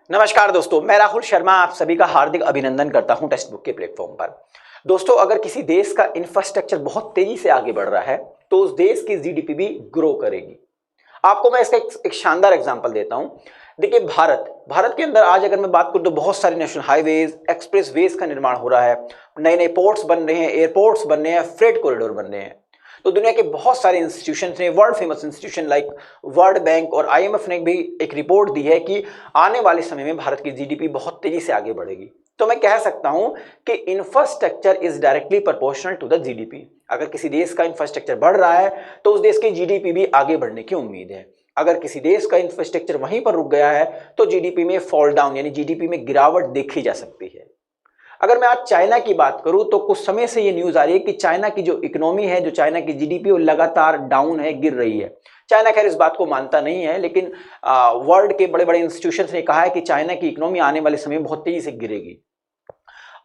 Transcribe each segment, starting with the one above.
नमस्कार दोस्तों, मैं राहुल शर्मा आप सभी का हार्दिक अभिनंदन करता हूं टेक्स्ट बुक के प्लेटफॉर्म पर। दोस्तों, अगर किसी देश का इंफ्रास्ट्रक्चर बहुत तेजी से आगे बढ़ रहा है तो उस देश की जीडीपी भी ग्रो करेगी। आपको मैं इसका एक शानदार एग्जांपल देता हूं। देखिए, भारत के अंदर आज अगर मैं बात करूं तो बहुत सारे नेशनल हाईवेज, एक्सप्रेस वेज का निर्माण हो रहा है, नए नए पोर्ट्स बन रहे हैं, एयरपोर्ट्स बन रहे हैं, फ्रेट कॉरिडोर बन रहे हैं। तो दुनिया के बहुत सारे इंस्टीट्यूशन ने, world famous institution like world bank और आईएमएफ ने भी एक रिपोर्ट दी है कि आने वाले समय में भारत की जीडीपी बहुत तेजी से आगे बढ़ेगी। तो मैं कह सकता हूं कि infrastructure is directly proportional to the GDP. अगर किसी देश का इंफ्रास्ट्रक्चर बढ़ रहा है तो उस देश की जीडीपी भी आगे बढ़ने की उम्मीद है। अगर किसी देश का इंफ्रास्ट्रक्चर वहीं पर रुक गया है तो जीडीपी में फॉल डाउन यानी जीडीपी में गिरावट देखी जा सकती है। अगर मैं आज चाइना की बात करूं तो कुछ समय से ये न्यूज आ रही है कि चाइना की जो इकोनॉमी है, जो चाइना की जीडीपी, वो लगातार डाउन है, गिर रही है। चाइना खैर इस बात को मानता नहीं है, लेकिन वर्ल्ड के बड़े बड़े इंस्टीट्यूशंस ने कहा है कि चाइना की इकोनॉमी आने वाले समय में बहुत तेजी से गिरेगी।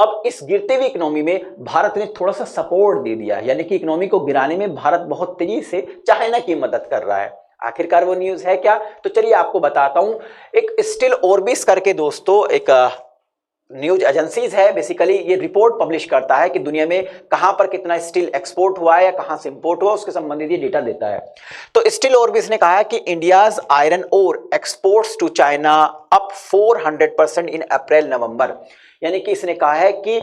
अब इस गिरते हुए इकोनॉमी में भारत ने थोड़ा सा सपोर्ट दे दिया, यानी कि इकोनॉमी को गिराने में भारत बहुत तेजी से चाइना की मदद कर रहा है। आखिरकार वो न्यूज है क्या? तो चलिए आपको बताता हूं। एक स्टिल ऑर्बिस करके दोस्तों एक न्यूज एजेंसीज है, बेसिकली ये रिपोर्ट पब्लिश करता है कि दुनिया में कहां पर कितना स्टील एक्सपोर्ट हुआ है या कहां से इंपोर्ट हुआ, उसके संबंधित ये डेटा देता है। तो स्टील ऑर्बिस ने कहा है कि India's iron ore exports to China up 400% in April November. यानी कि इसने कहा है कि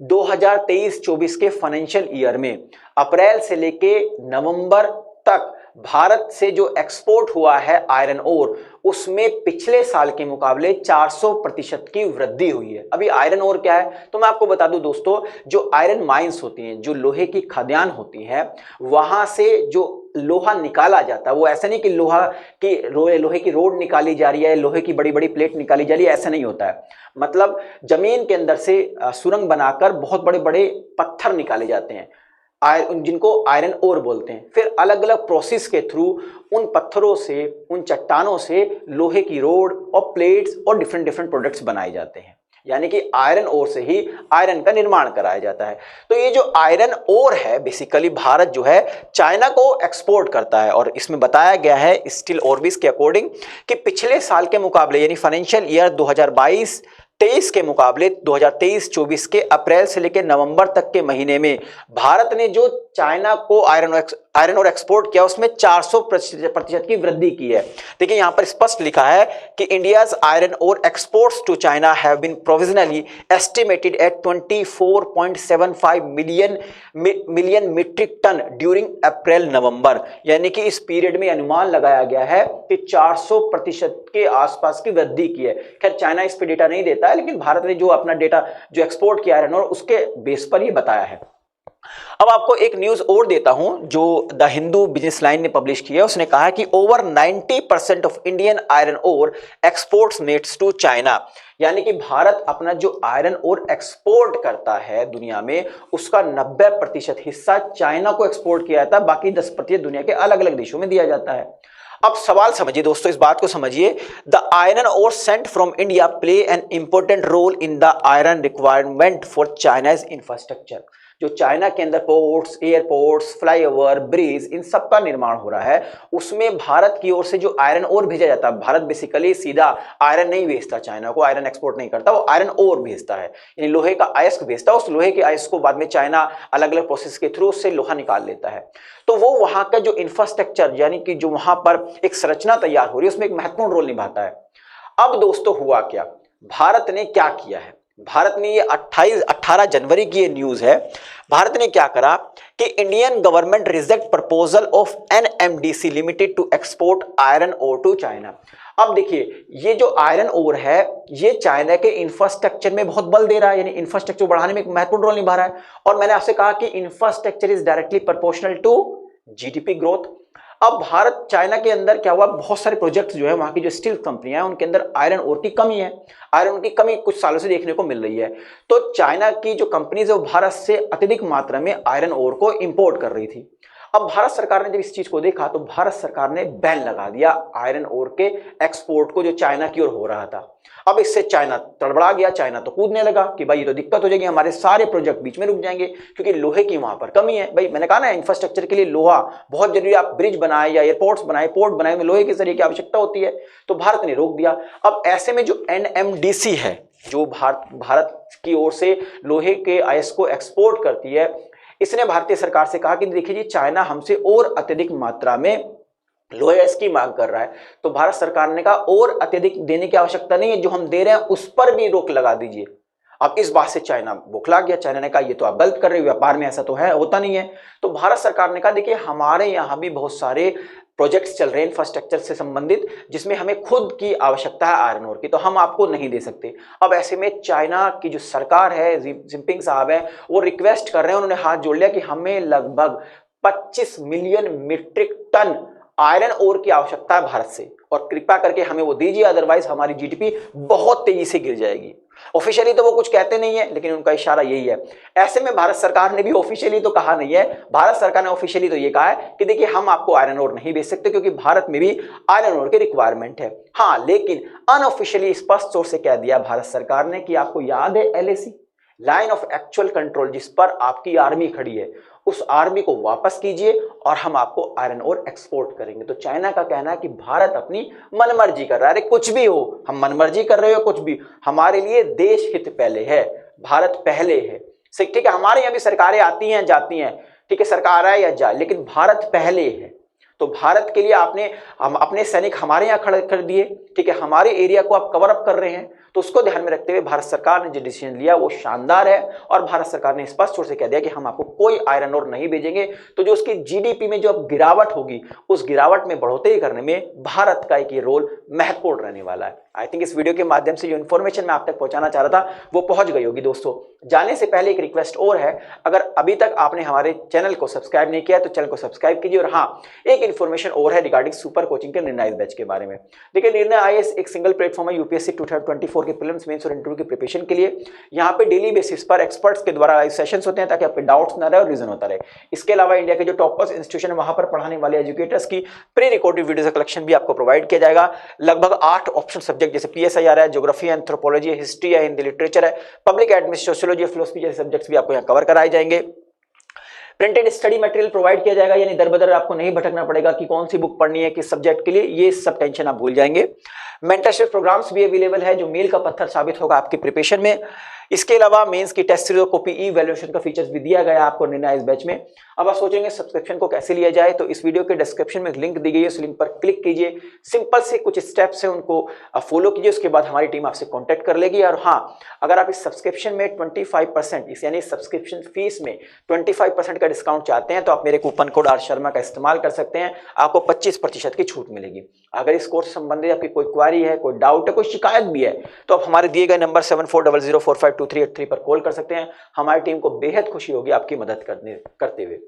2023-24 के फाइनेंशियल ईयर में अप्रैल से लेके नवंबर तक भारत से जो एक्सपोर्ट हुआ है आयरन ओर, उसमें पिछले साल के मुकाबले 400% की वृद्धि हुई है। अभी आयरन ओर क्या है तो मैं आपको बता दूं दोस्तों, जो आयरन माइंस होती हैं, जो लोहे की खदान होती हैं, वहां से जो लोहा निकाला जाता है वो ऐसा नहीं कि लोहे की रोड निकाली जा रही है, लोहे की बड़ी बड़ी प्लेट निकाली जा रही है, ऐसा नहीं होता है। मतलब जमीन के अंदर से सुरंग बनाकर बहुत बड़े बड़े पत्थर निकाले जाते हैं, जिनको आयरन ओर बोलते हैं। फिर अलग अलग प्रोसेस के थ्रू उन पत्थरों से, उन चट्टानों से लोहे की रोड और प्लेट्स और डिफरेंट डिफरेंट प्रोडक्ट्स बनाए जाते हैं। यानी कि आयरन ओर से ही आयरन का निर्माण कराया जाता है। तो ये जो आयरन ओर है, बेसिकली भारत जो है चाइना को एक्सपोर्ट करता है। और इसमें बताया गया है स्टील ऑर्बिस के अकॉर्डिंग कि पिछले साल के मुकाबले यानी फाइनेंशियल ईयर 2022-23 के मुकाबले 2023-24 के अप्रैल से लेकर नवंबर तक के महीने में भारत ने जो चाइना को आयरन और एक्सपोर्ट किया, उसमें 400% की वृद्धि की है। देखिए यहां पर स्पष्ट लिखा है कि India's iron ore exports to China have been provisionally estimated at 24.75 million metric ton during April November. यानी कि इस पीरियड में अनुमान लगाया गया है कि 400% के आसपास की वृद्धि की है। खैर चाइना इस पे डेटा नहीं देता है, लेकिन भारत ने जो अपना डेटा जो एक्सपोर्ट किया आयरन और उसके बेस पर ये बताया है। अब आपको एक न्यूज और देता हूं जो द हिंदू बिजनेस लाइन ने पब्लिश की है। उसने कहा कि over 90% of Indian iron ore exports made to China. यानी कि भारत अपना जो आयरन ओर एक्सपोर्ट करता है दुनिया में, उसका 90% हिस्सा चाइना को एक्सपोर्ट किया जाता है, बाकी 10% दुनिया के अलग अलग देशों में दिया जाता है। अब सवाल समझिए दोस्तों, इस बात को समझिए। The iron ore sent from India play an important role in the iron requirement for China's infrastructure. जो चाइना के अंदर पोर्ट्स, एयरपोर्ट्स, फ्लाईओवर, ब्रिज, इन सब का निर्माण हो रहा है, उसमें भारत की ओर से जो आयरन ओर भेजा जाता है, भारत बेसिकली सीधा आयरन नहीं भेजता चाइना को, आयरन एक्सपोर्ट नहीं करता, वो आयरन ओर भेजता है, यानी लोहे का अयस्क भेजता है। उस लोहे के अयस्क को बाद में चाइना अलग अलग प्रोसेस के थ्रू उससे लोहा निकाल लेता है। तो वो वहां का जो इंफ्रास्ट्रक्चर, यानी कि जो वहां पर एक संरचना तैयार हो रही है, उसमें एक महत्वपूर्ण रोल निभाता है। अब दोस्तों हुआ क्या, भारत ने क्या किया है? भारत ने ये 18 जनवरी की ये न्यूज है। भारत ने क्या करा कि Indian government reject proposal of NMDC limited to export iron ore to China. अब देखिए, ये जो आयरन ओर है ये चाइना के इंफ्रास्ट्रक्चर में बहुत बल दे रहा है, यानी इंफ्रास्ट्रक्चर बढ़ाने में एक महत्वपूर्ण रोल निभा रहा है। और मैंने आपसे कहा कि infrastructure is directly proportional to GDP growth. अब भारत चाइना के अंदर क्या हुआ, बहुत सारे प्रोजेक्ट्स जो है वहां की जो स्टील कंपनियां हैं उनके अंदर आयरन ओर की कमी है, आयरन की कमी कुछ सालों से देखने को मिल रही है। तो चाइना की जो कंपनीज है वो भारत से अत्यधिक मात्रा में आयरन ओर को इंपोर्ट कर रही थी। अब भारत सरकार ने जब इस चीज को देखा तो भारत सरकार ने बैन लगा दिया आयरन ओर के एक्सपोर्ट को जो चाइना की ओर हो रहा था। अब इससे चाइना तड़बड़ा गया, चाइना तो कूदने लगा कि भाई ये तो दिक्कत हो जाएगी, हमारे सारे प्रोजेक्ट बीच में रुक जाएंगे क्योंकि लोहे की वहां पर कमी है। भाई मैंने कहा ना, इंफ्रास्ट्रक्चर के लिए लोहा बहुत जरूरी, आप ब्रिज बनाए या एयरपोर्ट्स बनाए, पोर्ट बनाए में लोहे के जरिए की आवश्यकता होती है, तो भारत ने रोक दिया। अब ऐसे में जो NMDC है, जो भारत की ओर से लोहे के आयस को एक्सपोर्ट करती है, इसने भारतीय सरकार से कहा कि देखिए जी, चाइना हमसे और अत्यधिक मात्रा में लोहे की मांग कर रहा है, तो भारत सरकार ने कहा और अत्यधिक देने की आवश्यकता नहीं है, जो हम दे रहे हैं उस पर भी रोक लगा दीजिए। अब इस बात से चाइना बौखला गया। चाइना ने कहा ये तो आप गलत कर रहे हो, व्यापार में ऐसा तो है, होता नहीं है। तो भारत सरकार ने कहा देखिए, हमारे यहाँ भी बहुत सारे प्रोजेक्ट्स चल रहे हैं इंफ्रास्ट्रक्चर से संबंधित, जिसमें हमें खुद की आवश्यकता है आयरन ओर की, तो हम आपको नहीं दे सकते। अब ऐसे में चाइना की जो सरकार है, जिनपिंग साहब है, वो रिक्वेस्ट कर रहे हैं, उन्होंने हाथ जोड़ लिया कि हमें लगभग 25 million metric ton iron ore की आवश्यकता है भारत से, और कृपया करके हमें वो दीजिए, अदरवाइज हमारी GDP बहुत तेजी से गिर जाएगी। ऑफिशियली तो वो कुछ कहते नहीं है, लेकिन उनका इशारा यही है। ऐसे में भारत सरकार ने भी ऑफिशियली तो कहा नहीं है, भारत सरकार ने ऑफिशियली तो ये कहा है कि देखिए, हम आपको आयरन ओर नहीं बेच सकते क्योंकि भारत में भी आयरन ओर की रिक्वायरमेंट है। हाँ, लेकिन अनऑफिशियली स्पष्ट तौर से कह दिया भारत सरकार ने कि आपको याद है LAC, line of actual control, जिस पर आपकी आर्मी खड़ी है, उस आर्मी को वापस कीजिए और हम आपको आयरन ओर एक्सपोर्ट करेंगे। तो चाइना का कहना है कि भारत अपनी मनमर्जी कर रहा है। अरे कुछ भी हो, हम मनमर्जी कर रहे हो, कुछ भी, हमारे लिए देश हित पहले है, भारत पहले है। ठीक है, हमारे यहाँ भी सरकारें आती हैं जाती हैं, ठीक है, सरकार आए या जाए, लेकिन भारत पहले है। तो भारत के लिए हम अपने सैनिक हमारे यहाँ खड़े कर दिए, ठीक है, हमारे एरिया को आप कवर अप कर रहे हैं, तो उसको ध्यान में रखते हुए भारत सरकार ने जो डिसीजन लिया वो शानदार है। और भारत सरकार ने स्पष्ट रूप से कह दिया कि हम आपको कोई आयरन ओर नहीं भेजेंगे। तो जो उसकी GDP में जो अब गिरावट होगी, उस गिरावट में बढ़ोतरी करने में भारत का एक ये रोल महत्वपूर्ण रहने वाला है। आई थिंक इस वीडियो के माध्यम से जो इन्फॉर्मेशन मैं आप तक पहुंचाना चाह रहा था वो पहुंच गई होगी। दोस्तों, जाने से पहले एक रिक्वेस्ट और है, अगर अभी तक आपने हमारे चैनल को सब्सक्राइब नहीं किया तो चैनल को सब्सक्राइब कीजिए। और हाँ, एक इन्फॉर्मेशन और है रिगार्डिंग सुपर कोचिंग के निर्णय बैच के बारे में। देखिए, निर्णय IAS एक सिंगल प्लेटफॉर्म है UPSC 2024 के प्रीलिम्स, मेंस और इंटरव्यू की प्रिपरेशन के लिए। यहाँ पे डेली बेसिस पर एक्सपर्ट्स के द्वारा लाइव सेशंस होते हैं ताकि आपके डाउट्स ना रहे और रीजन होता रहे। इसके अलावा इंडिया के जो टॉपर्स इंस्टीट्यूशन है वहां पर पढ़ाने वाले एजुकेटर्स की प्री रिकॉर्डेड वीडियोस का कलेक्शन भी आपको प्रोवाइड किया जाएगा। लगभग 8 ऑप्शन सब्जेक्ट जैसे PSIR है, ज्योग्राफी, एंथ्रोपोलॉजी, हिस्ट्री है, हिंदी लिटरेचर है, पब्लिक एडमिनिस्ट्रेशन, सोशियोलॉजी, फिलोसफी जैसे सब्जेक्ट्स भी आपको यहाँ कवर कराए जाएंगे। प्रिंटेड स्टडी मटेरियल प्रोवाइड किया जाएगा, यानी दर बदर आपको नहीं भटकना पड़ेगा कि कौन सी बुक पढ़नी है किस सब्जेक्ट के लिए, ये सब टेंशन आप भूल जाएंगे। मेंटरशिप प्रोग्राम्स भी अवेलेबल है जो मील का पत्थर साबित होगा आपकी प्रिपरेशन में। इसके अलावा मेंस की टेस्ट सीरीज और कॉपी इवैल्यूएशन का फीचर्स भी दिया गया आपको निर्णय इस बैच में। अब आप सोचेंगे सब्सक्रिप्शन को कैसे लिया जाए, तो इस वीडियो के डिस्क्रिप्शन में लिंक दी गई है, उस लिंक पर क्लिक कीजिए। सिंपल से कुछ स्टेप्स हैं, उनको फॉलो कीजिए, उसके बाद हमारी टीम आपसे कॉन्टैक्ट कर लेगी। और हाँ, अगर आप इस सब्सक्रिप्शन में 25% यानी सब्सक्रिप्शन फीस में 25% का डिस्काउंट चाहते हैं तो आप मेरे कूपन कोड R शर्मा का इस्तेमाल कर सकते हैं, आपको 25% की छूट मिलेगी। अगर इस कोर्स संबंधित आपकी कोई क्वारी है, कोई डाउट है, कोई शिकायत भी है, तो आप हमारे दिए गए नंबर 7400452383 पर कॉल कर सकते हैं। हमारी टीम को बेहद खुशी होगी आपकी मदद करते हुए।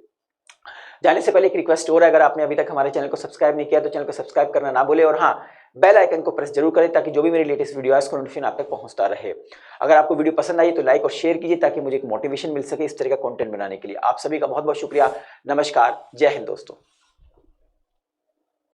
जाने से पहले एक रिक्वेस्ट और है, अगर आपने अभी तक हमारे चैनल को सब्सक्राइब नहीं किया तो चैनल को सब्सक्राइब करना ना भूलें, और हाँ, बेल आइकन को प्रेस जरूर करें ताकि जो भी मेरी लेटेस्ट वीडियो है उसका नोटिफिकेशन आप तक पहुंचता रहे। अगर आपको वीडियो पसंद आई तो लाइक और शेयर कीजिए ताकि मुझे एक मोटिवेशन मिल सके इस तरह का कंटेंट बनाने के लिए। आप सभी का बहुत बहुत शुक्रिया। नमस्कार, जय हिंद दोस्तों।